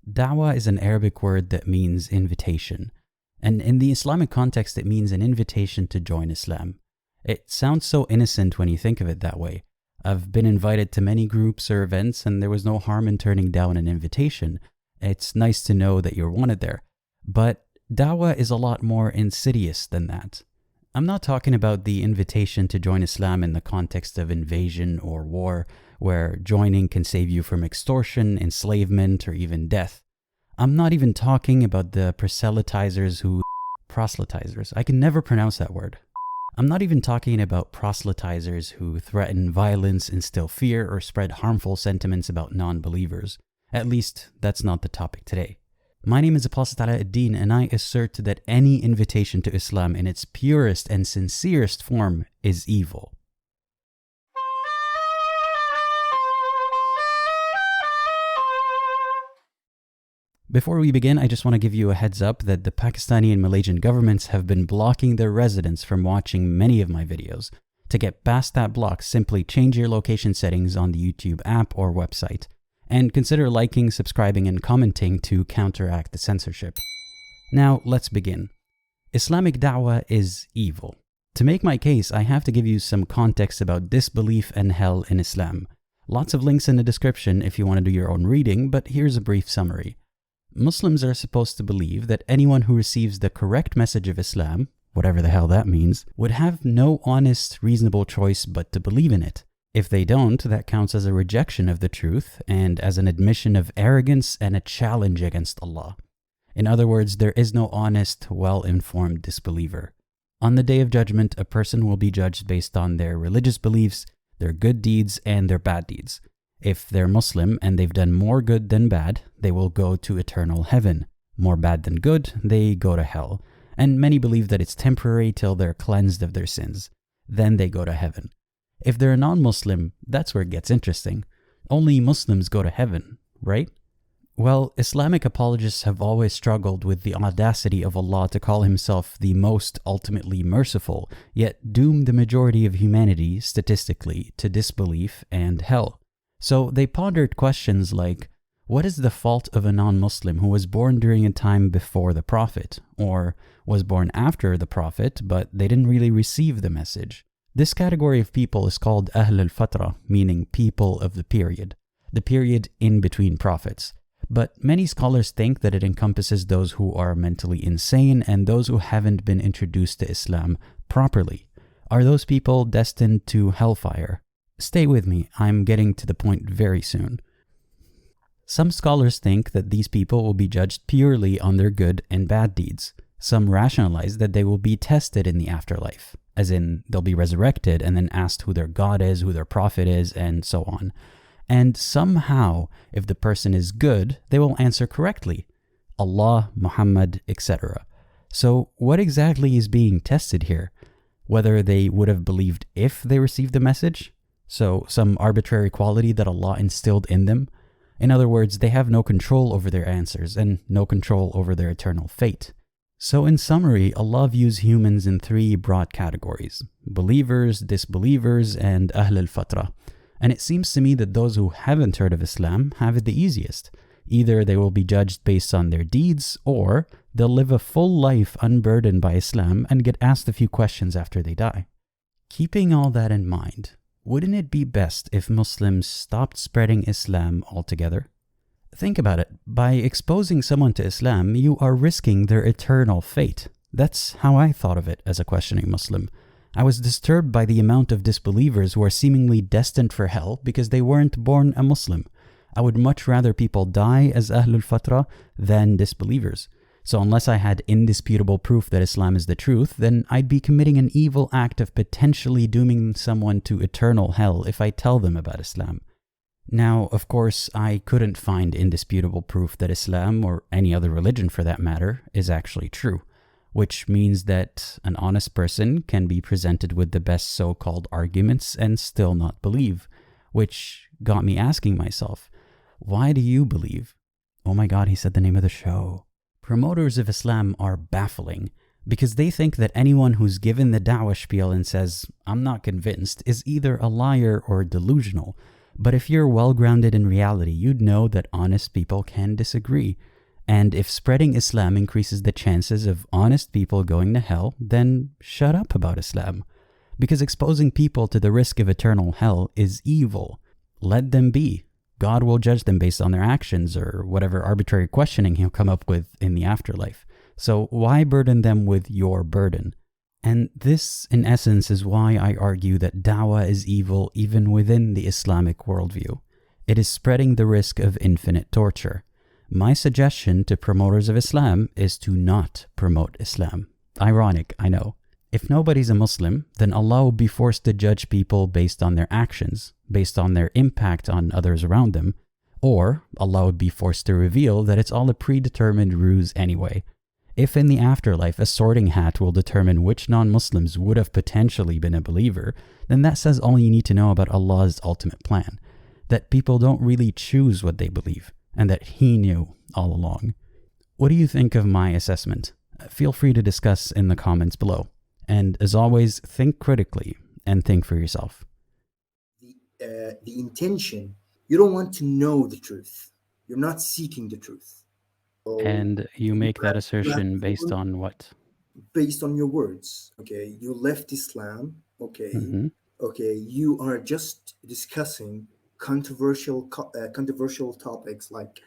Dawah is an Arabic word that means invitation. And in the Islamic context, it means an invitation to join Islam. It sounds so innocent when you think of it that way. I've been invited to many groups or events, and there was no harm in turning down an invitation. It's nice to know that you're wanted there. But Dawah is a lot more insidious than that. I'm not talking about the invitation to join Islam in the context of invasion or war, where joining can save you from extortion, enslavement, or even death. I'm not even talking about the proselytizers. I can never pronounce that word. I'm not even talking about proselytizers who threaten violence, instill fear, or spread harmful sentiments about non-believers. At least, that's not the topic today. My name is Apostate Aladdin, and I assert that any invitation to Islam in its purest and sincerest form is evil. Before we begin, I just want to give you a heads up that the Pakistani and Malaysian governments have been blocking their residents from watching many of my videos. To get past that block, simply change your location settings on the YouTube app or website. And consider liking, subscribing, and commenting to counteract the censorship. Now, let's begin. Islamic da'wah is evil. To make my case, I have to give you some context about disbelief and hell in Islam. Lots of links in the description if you want to do your own reading, but here's a brief summary. Muslims are supposed to believe that anyone who receives the correct message of Islam, whatever the hell that means, would have no honest, reasonable choice but to believe in it. If they don't, that counts as a rejection of the truth and as an admission of arrogance and a challenge against Allah. In other words, there is no honest, well-informed disbeliever. On the Day of Judgment, a person will be judged based on their religious beliefs, their good deeds, and their bad deeds. If they're Muslim and they've done more good than bad, they will go to eternal heaven. More bad than good, they go to hell. And many believe that it's temporary till they're cleansed of their sins. Then they go to heaven. If they're a non-Muslim, that's where it gets interesting. Only Muslims go to heaven, right? Well, Islamic apologists have always struggled with the audacity of Allah to call himself the most ultimately merciful, yet doom the majority of humanity, statistically, to disbelief and hell. So they pondered questions like, what is the fault of a non-Muslim who was born during a time before the Prophet, or was born after the Prophet, but they didn't really receive the message? This category of people is called Ahl al-Fatra, meaning people of the period in between prophets. But many scholars think that it encompasses those who are mentally insane and those who haven't been introduced to Islam properly. Are those people destined to hellfire? Stay with me, I'm getting to the point very soon. Some scholars think that these people will be judged purely on their good and bad deeds. Some rationalize that they will be tested in the afterlife, as in they'll be resurrected and then asked who their God is, who their prophet is, and so on. And somehow, if the person is good, they will answer correctly. Allah, Muhammad, etc. So what exactly is being tested here? Whether they would have believed if they received the message? So some arbitrary quality that Allah instilled in them? In other words, they have no control over their answers and no control over their eternal fate. So in summary, Allah views humans in three broad categories: believers, disbelievers, and Ahl al-Fatra. And it seems to me that those who haven't heard of Islam have it the easiest. Either they will be judged based on their deeds, or they'll live a full life unburdened by Islam and get asked a few questions after they die. Keeping all that in mind, wouldn't it be best if Muslims stopped spreading Islam altogether? Think about it. By exposing someone to Islam, you are risking their eternal fate. That's how I thought of it as a questioning Muslim. I was disturbed by the amount of disbelievers who are seemingly destined for hell because they weren't born a Muslim. I would much rather people die as Ahlul Fatra than disbelievers. So unless I had indisputable proof that Islam is the truth, then I'd be committing an evil act of potentially dooming someone to eternal hell if I tell them about Islam. Now, of course, I couldn't find indisputable proof that Islam, or any other religion for that matter, is actually true, which means that an honest person can be presented with the best so-called arguments and still not believe, which got me asking myself, why do you believe? Oh my God, he said the name of the show. Promoters of Islam are baffling because they think that anyone who's given the da'wah spiel and says, I'm not convinced, is either a liar or delusional. But if you're well grounded in reality, you'd know that honest people can disagree. And if spreading Islam increases the chances of honest people going to hell, then shut up about Islam. Because exposing people to the risk of eternal hell is evil. Let them be. God will judge them based on their actions or whatever arbitrary questioning he'll come up with in the afterlife. So why burden them with your burden? And this, in essence, is why I argue that dawah is evil even within the Islamic worldview. It is spreading the risk of infinite torture. My suggestion to promoters of Islam is to not promote Islam. Ironic, I know. If nobody's a Muslim, then Allah will be forced to judge people based on their actions, based on their impact on others around them, or Allah would be forced to reveal that it's all a predetermined ruse anyway. If in the afterlife a sorting hat will determine which non-Muslims would have potentially been a believer, then that says all you need to know about Allah's ultimate plan, that people don't really choose what they believe, and that He knew all along. What do you think of my assessment? Feel free to discuss in the comments below. And as always, think critically and think for yourself. The intention, you don't want to know the truth. You're not seeking the truth. So and you make that assertion based on what? Based on your words. Okay, you left Islam. Okay, okay, you are just discussing controversial topics like